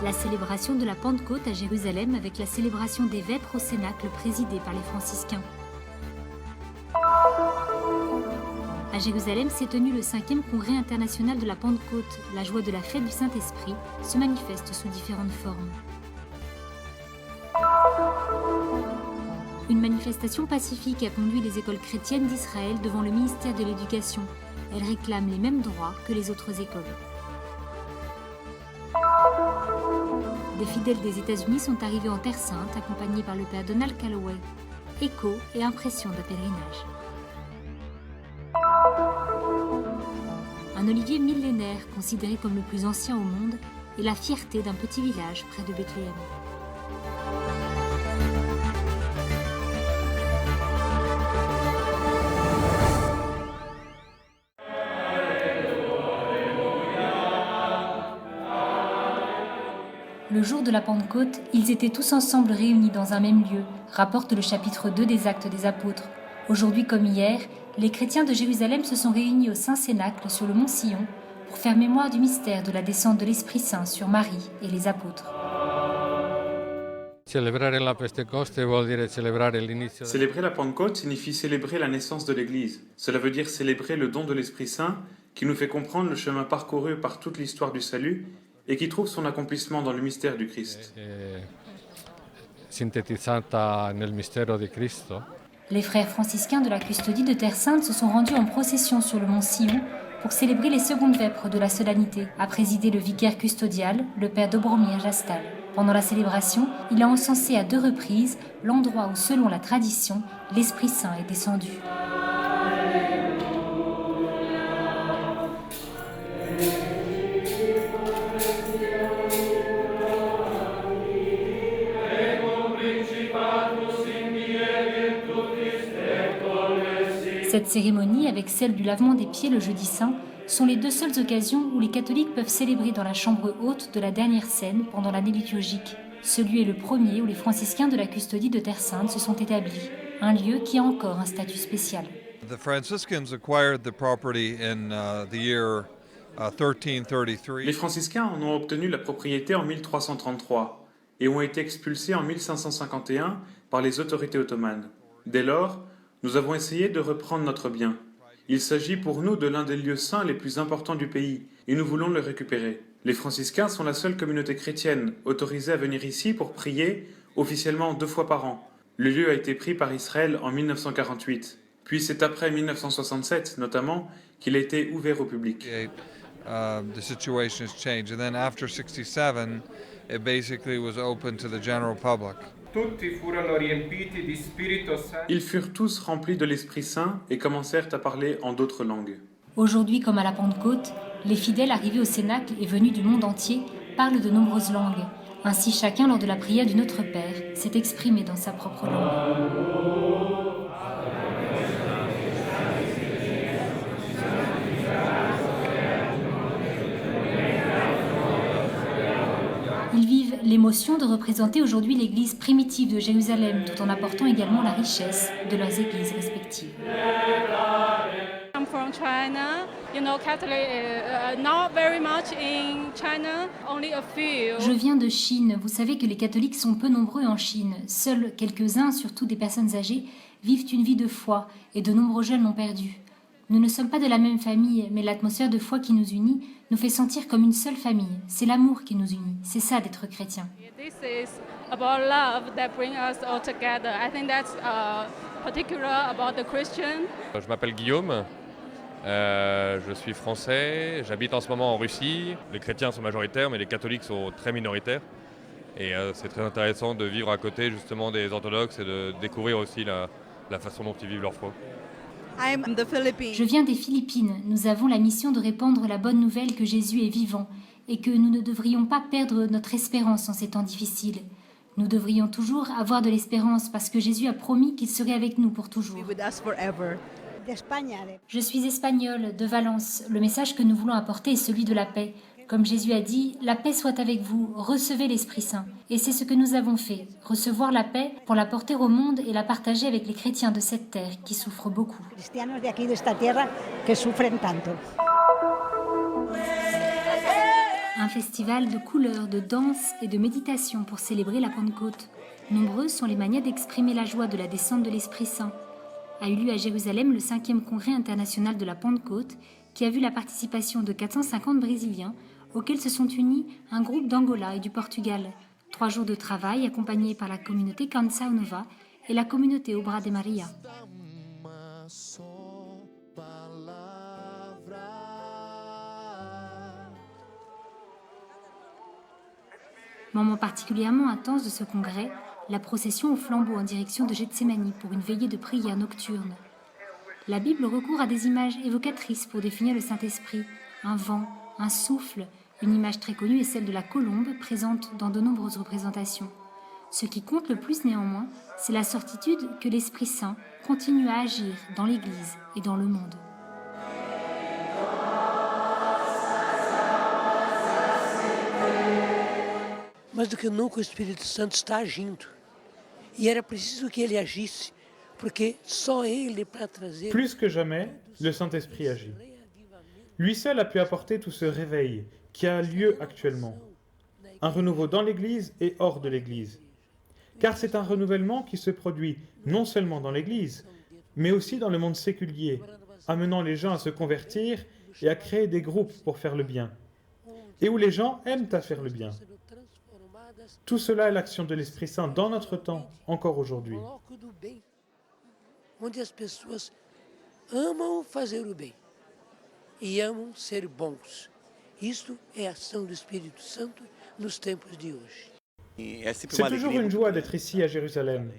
La célébration de la Pentecôte à Jérusalem avec la célébration des Vêpres au Cénacle présidée par les franciscains. À Jérusalem s'est tenu le 5e congrès international de la Pentecôte. La joie de la fête du Saint-Esprit se manifeste sous différentes formes. Une manifestation pacifique a conduit les écoles chrétiennes d'Israël devant le ministère de l'Éducation. Elles réclament les mêmes droits que les autres écoles. Des fidèles des États-Unis sont arrivés en Terre Sainte, accompagnés par le père Donald Calloway. Écho et impression d'un pèlerinage. Un olivier millénaire, considéré comme le plus ancien au monde, est la fierté d'un petit village près de Bethléem. Le jour de la Pentecôte, ils étaient tous ensemble réunis dans un même lieu, rapporte le chapitre 2 des Actes des Apôtres. Aujourd'hui comme hier, les chrétiens de Jérusalem se sont réunis au Saint-Cénacle sur le mont Sion pour faire mémoire du mystère de la descente de l'Esprit Saint sur Marie et les apôtres. Célébrer la Pentecôte signifie célébrer la naissance de l'Église. Cela veut dire célébrer le don de l'Esprit Saint qui nous fait comprendre le chemin parcouru par toute l'histoire du salut et qui trouve son accomplissement dans le mystère du Christ. Les frères franciscains de la custodie de Terre Sainte se sont rendus en procession sur le mont Sion pour célébrer les secondes vêpres de la solennité, a présidé le vicaire custodial, le père Dobromir Jastal. Pendant la célébration, il a encensé à 2 reprises l'endroit où, selon la tradition, l'Esprit Saint est descendu. Cette cérémonie, avec celle du lavement des pieds le jeudi saint, sont les 2 seules occasions où les catholiques peuvent célébrer dans la chambre haute de la dernière scène pendant l'année liturgique. Ce lieu est le premier où les franciscains de la custodie de Terre Sainte se sont établis, un lieu qui a encore un statut spécial. The Franciscans acquired the property in the year 1333. Les franciscains en ont obtenu la propriété en 1333 et ont été expulsés en 1551 par les autorités ottomanes. Dès lors, nous avons essayé de reprendre notre bien. Il s'agit pour nous de l'un des lieux saints les plus importants du pays et nous voulons le récupérer. Les franciscains sont la seule communauté chrétienne autorisée à venir ici pour prier officiellement 2 fois par an. Le lieu a été pris par Israël en 1948. Puis c'est après 1967 notamment qu'il a été ouvert au public. The situation has changed, and then after 67, it basically was open to the general public. Ils furent tous remplis de l'Esprit Saint et commencèrent à parler en d'autres langues. Aujourd'hui, comme à la Pentecôte, les fidèles arrivés au Cénacle et venus du monde entier parlent de nombreuses langues. Ainsi, chacun, lors de la prière du Notre Père, s'est exprimé dans sa propre langue. Ils vivent l'émotion de représenter aujourd'hui l'église primitive de Jérusalem, tout en apportant également la richesse de leurs églises respectives. I'm from China. You know, Catholic not very much in China, only a few. Je viens de Chine. Vous savez que les catholiques sont peu nombreux en Chine. Seuls quelques-uns, surtout des personnes âgées, vivent une vie de foi et de nombreux jeunes l'ont perdue. Nous ne sommes pas de la même famille, mais l'atmosphère de foi qui nous unit nous fait sentir comme une seule famille. C'est l'amour qui nous unit. C'est ça d'être chrétien. This is about love that brings us all together. I think that's particular about the Christian. Je m'appelle Guillaume, je suis français, j'habite en ce moment en Russie. Les chrétiens sont majoritaires, mais les catholiques sont très minoritaires. Et c'est très intéressant de vivre à côté justement des orthodoxes et de découvrir aussi la façon dont ils vivent leur foi. Je viens des Philippines. Nous avons la mission de répandre la bonne nouvelle que Jésus est vivant et que nous ne devrions pas perdre notre espérance en ces temps difficiles. Nous devrions toujours avoir de l'espérance parce que Jésus a promis qu'il serait avec nous pour toujours. Je suis espagnole, de Valence. Le message que nous voulons apporter est celui de la paix. Comme Jésus a dit, la paix soit avec vous, recevez l'Esprit Saint. Et c'est ce que nous avons fait, recevoir la paix pour la porter au monde et la partager avec les chrétiens de cette terre qui souffrent beaucoup. Un festival de couleurs, de danse et de méditation pour célébrer la Pentecôte. Nombreuses sont les manières d'exprimer la joie de la descente de l'Esprit Saint. A eu lieu à Jérusalem le 5e congrès international de la Pentecôte, qui a vu la participation de 450 Brésiliens, auxquels se sont unis un groupe d'Angola et du Portugal. 3 jours de travail accompagnés par la communauté Canção Nova et la communauté Obra de Maria. Moment particulièrement intense de ce congrès, la procession au flambeau en direction de Gethsémani pour une veillée de prière nocturne. La Bible recourt à des images évocatrices pour définir le Saint-Esprit, un vent, un souffle. Une image très connue est celle de la colombe, présente dans de nombreuses représentations. Ce qui compte le plus néanmoins, c'est la certitude que l'Esprit Saint continue à agir dans l'Église et dans le monde. Mas do que nunca o Espírito Santo está agindo. E era preciso que ele agisse, porque só ele para trazer... Plus que jamais, le Saint-Esprit agit. Lui seul a pu apporter tout ce réveil qui a lieu actuellement. Un renouveau dans l'Église et hors de l'Église. Car c'est un renouvellement qui se produit non seulement dans l'Église, mais aussi dans le monde séculier, amenant les gens à se convertir et à créer des groupes pour faire le bien. Et où les gens aiment à faire le bien. Tout cela est l'action de l'Esprit Saint dans notre temps, encore aujourd'hui. Onde as pessoas amam fazer o bem e amam ser bons. Isto é a ação do Espírito Santo nos tempos de hoje. C'est toujours une joie d'être ici à Jérusalem.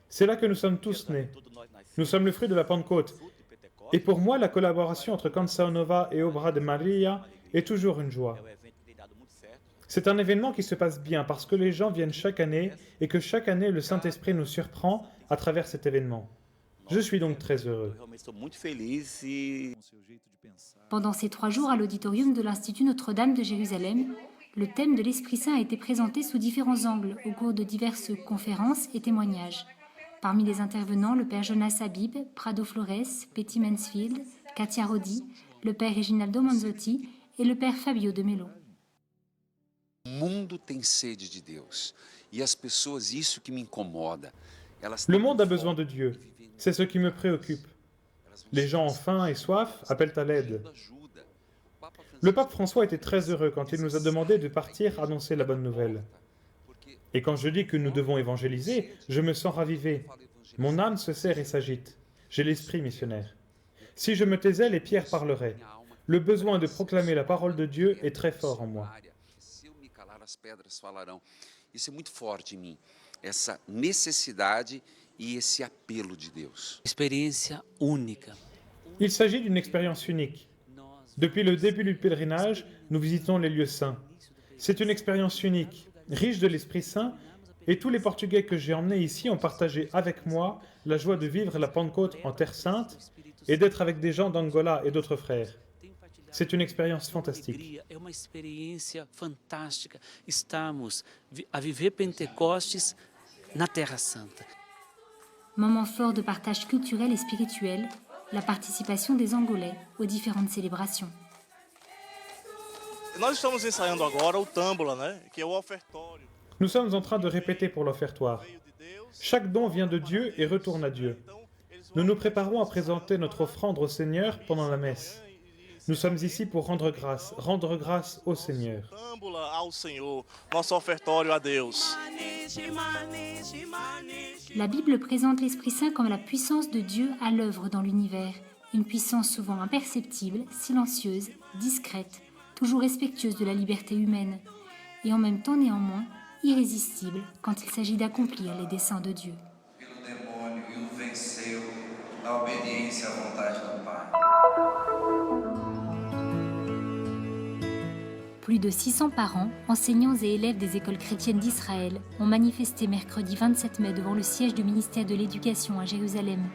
C'est là que nous sommes tous nés. Nous sommes le fruit de la Pentecôte. Et pour moi, la collaboration entre Canção Nova et Obra de Maria est toujours une joie. C'est un événement qui se passe bien parce que les gens viennent chaque année et que chaque année le Saint-Esprit nous surprend à travers cet événement. Je suis donc très heureux. Pendant ces 3 jours à l'auditorium de l'Institut Notre-Dame de Jérusalem, le thème de l'Esprit Saint a été présenté sous différents angles au cours de diverses conférences et témoignages. Parmi les intervenants, le père Jonas Habib, Prado Flores, Betty Mansfield, Katia Rodi, le père Reginaldo Manzotti et le père Fabio de Mello. Le monde a besoin de Dieu. C'est ce qui me préoccupe. Les gens ont faim et soif appellent à l'aide. Le pape François était très heureux quand il nous a demandé de partir annoncer la bonne nouvelle. Et quand je dis que nous devons évangéliser, je me sens ravivé. Mon âme se serre et s'agite. J'ai l'esprit missionnaire. Si je me taisais, les pierres parleraient. Le besoin de proclamer la parole de Dieu est très fort en moi. As pedras falarão. Isso é muito forte em mim, essa necessidade e esse apelo de Deus. Experiência única. Il s'agit d'une expérience unique. Depuis le début du pèlerinage, nous visitons les lieux saints. C'est une expérience unique, riche de l'Esprit Saint, et tous les Portugais que j'ai emmenés ici ont partagé avec moi la joie de vivre la Pentecôte en Terre Sainte et d'être avec des gens d'Angola et d'autres frères. C'est une expérience fantastique. É uma experiência fantástica. Estamos a viver Pentecostes na Terra Santa. Moment fort de partage culturel et spirituel, la participation des Angolais aux différentes célébrations. Nós estamos ensaiando agora o Tâmbula, né, que é o ofertório. Nous sommes en train de répéter pour l'offertoire. Chaque don vient de Dieu et retourne à Dieu. Nous nous préparons à présenter notre offrande au Seigneur pendant la messe. Nous sommes ici pour rendre grâce au Seigneur. La Bible présente l'Esprit Saint comme la puissance de Dieu à l'œuvre dans l'univers, une puissance souvent imperceptible, silencieuse, discrète, toujours respectueuse de la liberté humaine, et en même temps néanmoins irrésistible quand il s'agit d'accomplir les desseins de Dieu. Plus de 600 parents, enseignants et élèves des écoles chrétiennes d'Israël ont manifesté mercredi 27 mai devant le siège du ministère de l'Éducation à Jérusalem.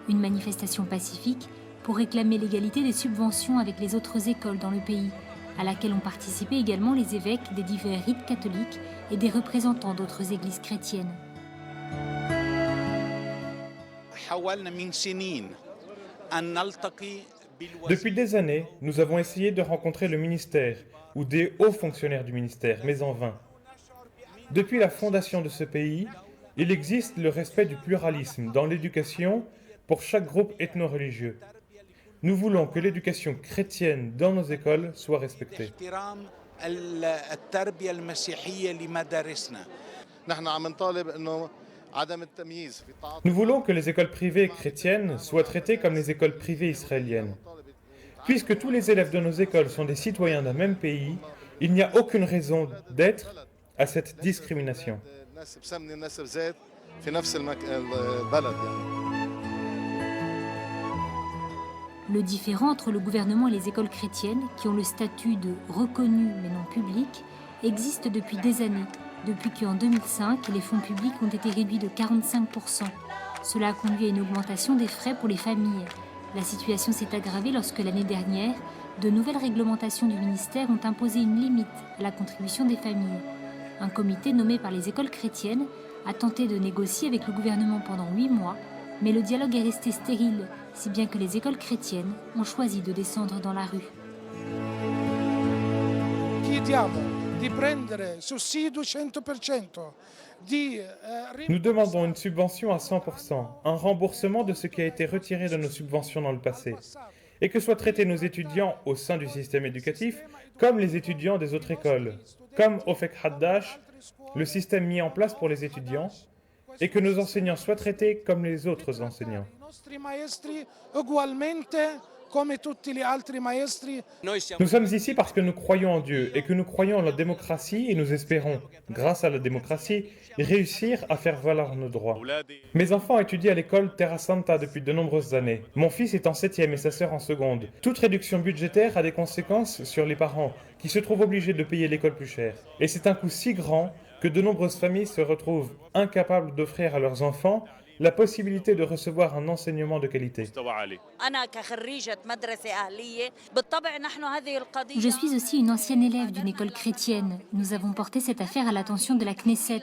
Une manifestation pacifique pour réclamer l'égalité des subventions avec les autres écoles dans le pays, à laquelle ont participé également les évêques des divers rites catholiques et des représentants d'autres églises chrétiennes. Depuis des années, nous avons essayé de rencontrer le ministère ou des hauts fonctionnaires du ministère, mais en vain. Depuis la fondation de ce pays, il existe le respect du pluralisme dans l'éducation pour chaque groupe ethno-religieux. Nous voulons que l'éducation chrétienne dans nos écoles soit respectée. Nous voulons que les écoles privées chrétiennes soient traitées comme les écoles privées israéliennes. Puisque tous les élèves de nos écoles sont des citoyens d'un même pays, il n'y a aucune raison d'être à cette discrimination. Le différend entre le gouvernement et les écoles chrétiennes, qui ont le statut de reconnues mais non publiques, existe depuis des années, depuis qu'en 2005, les fonds publics ont été réduits de 45%. Cela a conduit à une augmentation des frais pour les familles. La situation s'est aggravée lorsque l'année dernière, de nouvelles réglementations du ministère ont imposé une limite à la contribution des familles. Un comité nommé par les écoles chrétiennes a tenté de négocier avec le gouvernement pendant 8 mois, mais le dialogue est resté stérile, si bien que les écoles chrétiennes ont choisi de descendre dans la rue. Nous demandons une subvention à 100%, un remboursement de ce qui a été retiré de nos subventions dans le passé, et que soient traités nos étudiants au sein du système éducatif comme les étudiants des autres écoles, comme Ofek Haddash, le système mis en place pour les étudiants, et que nos enseignants soient traités comme les autres enseignants. Nous sommes ici parce que nous croyons en Dieu et que nous croyons en la démocratie et nous espérons, grâce à la démocratie, réussir à faire valoir nos droits. Mes enfants étudient à l'école Terra Santa depuis de nombreuses années. Mon fils est en 7e et sa sœur en seconde. Toute réduction budgétaire a des conséquences sur les parents qui se trouvent obligés de payer l'école plus cher. Et c'est un coût si grand que de nombreuses familles se retrouvent incapables d'offrir à leurs enfants la possibilité de recevoir un enseignement de qualité. Je suis aussi une ancienne élève d'une école chrétienne. Nous avons porté cette affaire à l'attention de la Knesset.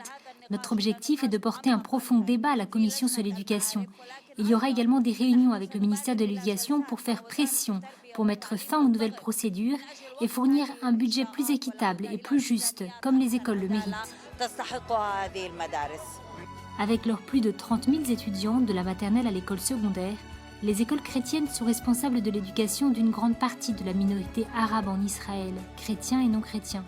Notre objectif est de porter un profond débat à la Commission sur l'éducation. Il y aura également des réunions avec le ministère de l'Éducation pour faire pression, pour mettre fin aux nouvelles procédures et fournir un budget plus équitable et plus juste, comme les écoles le méritent. Avec leurs plus de 30 000 étudiants, de la maternelle à l'école secondaire, les écoles chrétiennes sont responsables de l'éducation d'une grande partie de la minorité arabe en Israël, chrétiens et non chrétiens.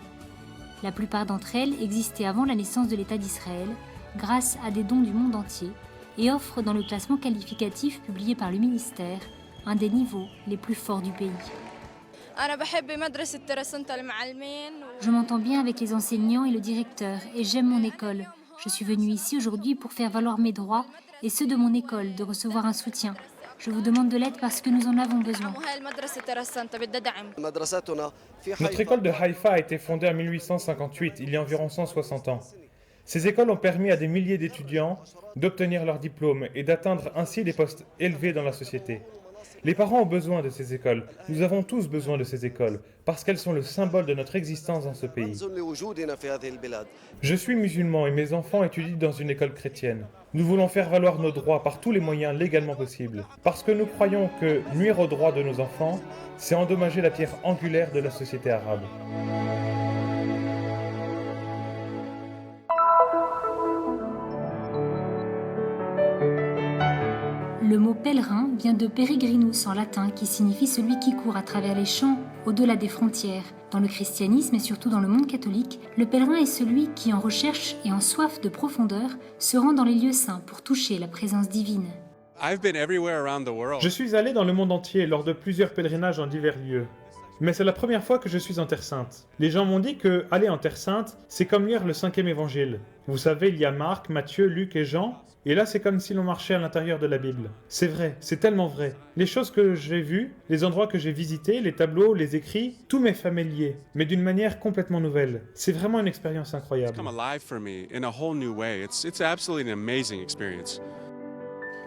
La plupart d'entre elles existaient avant la naissance de l'État d'Israël, grâce à des dons du monde entier, et offrent dans le classement qualificatif publié par le ministère un des niveaux les plus forts du pays. Je m'entends bien avec les enseignants et le directeur, et j'aime mon école. Je suis venue ici aujourd'hui pour faire valoir mes droits et ceux de mon école, de recevoir un soutien. Je vous demande de l'aide parce que nous en avons besoin. Notre école de Haïfa a été fondée en 1858, il y a environ 160 ans. Ces écoles ont permis à des milliers d'étudiants d'obtenir leur diplôme et d'atteindre ainsi des postes élevés dans la société. Les parents ont besoin de ces écoles. Nous avons tous besoin de ces écoles, parce qu'elles sont le symbole de notre existence dans ce pays. Je suis musulman et mes enfants étudient dans une école chrétienne. Nous voulons faire valoir nos droits par tous les moyens légalement possibles, parce que nous croyons que nuire aux droits de nos enfants, c'est endommager la pierre angulaire de la société arabe. Le mot pèlerin vient de peregrinus en latin qui signifie celui qui court à travers les champs au-delà des frontières. Dans le christianisme et surtout dans le monde catholique, le pèlerin est celui qui, en recherche et en soif de profondeur, se rend dans les lieux saints pour toucher la présence divine. Je suis allé dans le monde entier lors de plusieurs pèlerinages en divers lieux. Mais c'est la première fois que je suis en Terre Sainte. Les gens m'ont dit que aller en Terre Sainte, c'est comme lire le 5e évangile. Vous savez, il y a Marc, Matthieu, Luc et Jean. Et là, c'est comme si l'on marchait à l'intérieur de la Bible. C'est vrai, c'est tellement vrai. Les choses que j'ai vues, les endroits que j'ai visités, les tableaux, les écrits, tout m'est familier, mais d'une manière complètement nouvelle. C'est vraiment une expérience incroyable.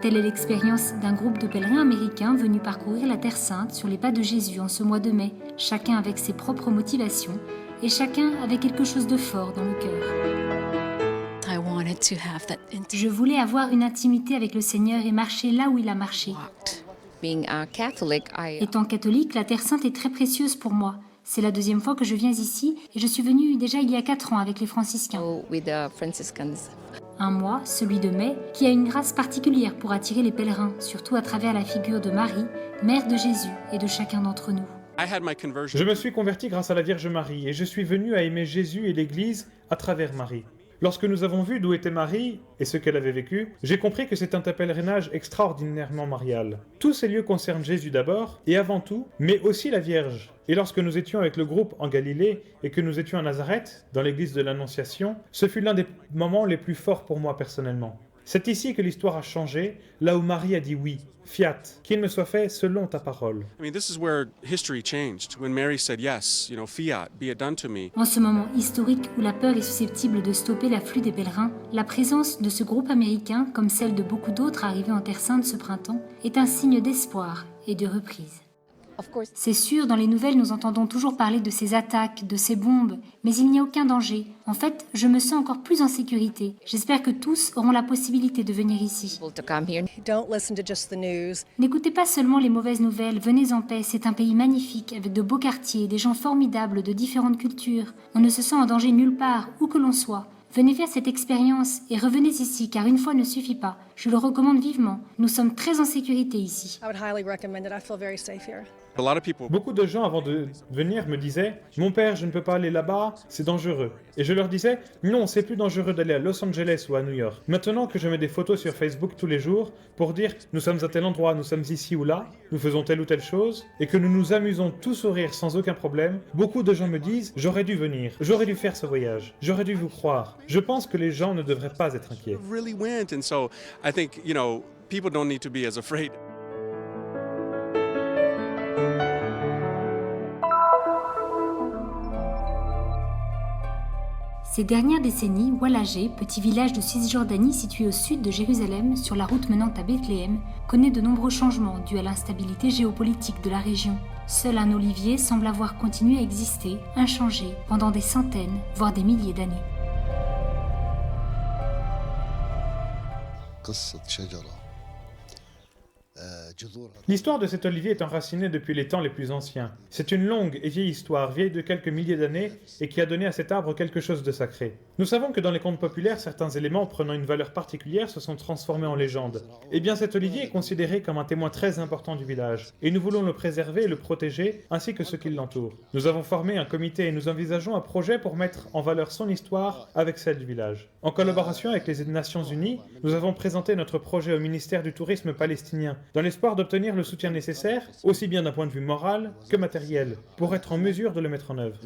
Telle est l'expérience d'un groupe de pèlerins américains venus parcourir la Terre Sainte sur les pas de Jésus en ce mois de mai, chacun avec ses propres motivations et chacun avec quelque chose de fort dans le cœur. Je voulais avoir une intimité avec le Seigneur et marcher là où il a marché. Étant catholique, la Terre Sainte est très précieuse pour moi. C'est la deuxième fois que je viens ici et je suis venue déjà il y a 4 ans avec les franciscains. Un mois, celui de mai, qui a une grâce particulière pour attirer les pèlerins, surtout à travers la figure de Marie, mère de Jésus et de chacun d'entre nous. Je me suis converti grâce à la Vierge Marie et je suis venu à aimer Jésus et l'Église à travers Marie. Lorsque nous avons vu d'où était Marie et ce qu'elle avait vécu, j'ai compris que c'est un pèlerinage extraordinairement marial. Tous ces lieux concernent Jésus d'abord et avant tout, mais aussi la Vierge. Et lorsque nous étions avec le groupe en Galilée et que nous étions à Nazareth, dans l'église de l'Annonciation, ce fut l'un des moments les plus forts pour moi personnellement. C'est ici que l'histoire a changé, là où Marie a dit oui, fiat, qu'il me soit fait selon ta parole. En ce moment historique où la peur est susceptible de stopper l'afflux des pèlerins, la présence de ce groupe américain, comme celle de beaucoup d'autres arrivés en Terre Sainte ce printemps, est un signe d'espoir et de reprise. C'est sûr, dans les nouvelles, nous entendons toujours parler de ces attaques, de ces bombes, mais il n'y a aucun danger. En fait, je me sens encore plus en sécurité. J'espère que tous auront la possibilité de venir ici. N'écoutez pas seulement les mauvaises nouvelles, venez en paix, c'est un pays magnifique, avec de beaux quartiers, des gens formidables de différentes cultures. On ne se sent en danger nulle part, où que l'on soit. Venez faire cette expérience et revenez ici, car une fois ne suffit pas. Je le recommande vivement. Nous sommes très en sécurité ici. Beaucoup de gens avant de venir me disaient « Mon père, je ne peux pas aller là-bas, c'est dangereux ». Et je leur disais « Non, c'est plus dangereux d'aller à Los Angeles ou à New York ». Maintenant que je mets des photos sur Facebook tous les jours pour dire « Nous sommes à tel endroit, nous sommes ici ou là, nous faisons telle ou telle chose » et que nous nous amusons tous sourire sans aucun problème, beaucoup de gens me disent « J'aurais dû venir, j'aurais dû faire ce voyage, j'aurais dû vous croire ». Je pense que les gens ne devraient pas être inquiets. Ces dernières décennies, Walagé, petit village de Cisjordanie situé au sud de Jérusalem, sur la route menant à Bethléem, connaît de nombreux changements dus à l'instabilité géopolitique de la région. Seul un olivier semble avoir continué à exister, inchangé, pendant des centaines, voire des milliers d'années. L'histoire de cet olivier est enracinée depuis les temps les plus anciens. C'est une longue et vieille histoire, vieille de quelques milliers d'années et qui a donné à cet arbre quelque chose de sacré. Nous savons que dans les contes populaires, certains éléments prenant une valeur particulière se sont transformés en légendes. Eh bien, cet olivier est considéré comme un témoin très important du village et nous voulons le préserver et le protéger ainsi que ceux qui l'entourent. Nous avons formé un comité et nous envisageons un projet pour mettre en valeur son histoire avec celle du village. En collaboration avec les Nations Unies, nous avons présenté notre projet au ministère du Tourisme palestinien dans l'espoir d'obtenir le soutien nécessaire, aussi bien d'un point de vue moral que matériel, pour être en mesure de le mettre en œuvre.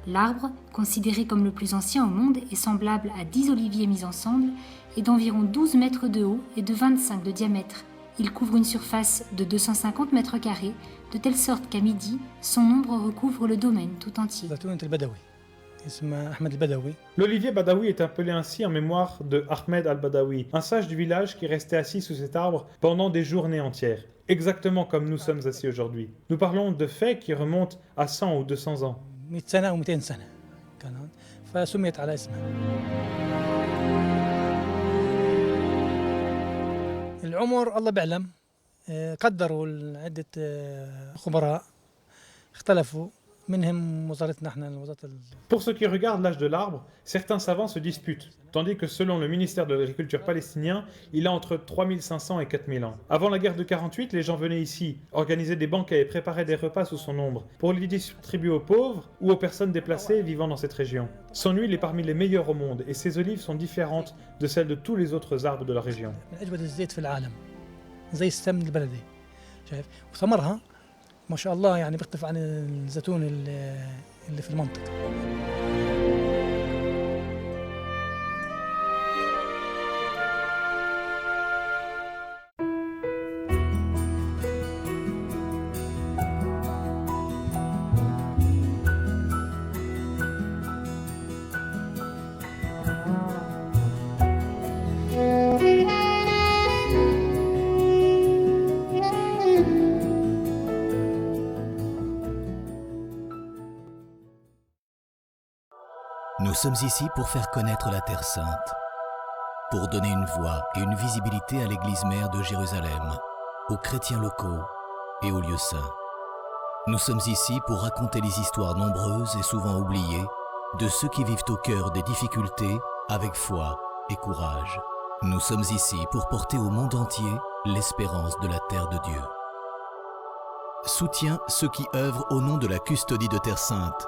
L'arbre, considéré comme le plus ancien au monde et semblable à 10 oliviers mis ensemble, est d'environ 12 mètres de haut et de 25 de diamètre. Il couvre une surface de 250 mètres carrés, de telle sorte qu'à midi, son ombre recouvre le domaine tout entier. L'olivier Badawi est appelé ainsi en mémoire de Ahmed al-Badawi, un sage du village qui restait assis sous cet arbre pendant des journées entières, exactement comme nous sommes assis aujourd'hui. Nous parlons de faits qui remontent à 100 ou 200 ans. العمر الله بيعلم قدروا عدة خبراء اختلفوا منهم وزارتنا احنا وزارة. Pour ce qui regarde l'âge de l'arbre, certains savants se disputent, tandis que selon le ministère de l'Agriculture palestinien, il a entre 3500 et 4000 ans. Avant la guerre de 48, les gens venaient ici, organisaient des banquets et préparaient des repas sous son ombre, pour les distribuer aux pauvres ou aux personnes déplacées vivant dans cette région. Son huile est parmi les meilleures au monde et ses olives sont différentes de celles de tous les autres arbres de la région. ما شاء الله يعني بيختلف عن الزيتون اللي في المنطقة. Nous sommes ici pour faire connaître la Terre Sainte, pour donner une voix et une visibilité à l'Église mère de Jérusalem, aux chrétiens locaux et aux lieux saints. Nous sommes ici pour raconter les histoires nombreuses et souvent oubliées de ceux qui vivent au cœur des difficultés avec foi et courage. Nous sommes ici pour porter au monde entier l'espérance de la terre de Dieu. Soutiens ceux qui œuvrent au nom de la custodie de Terre Sainte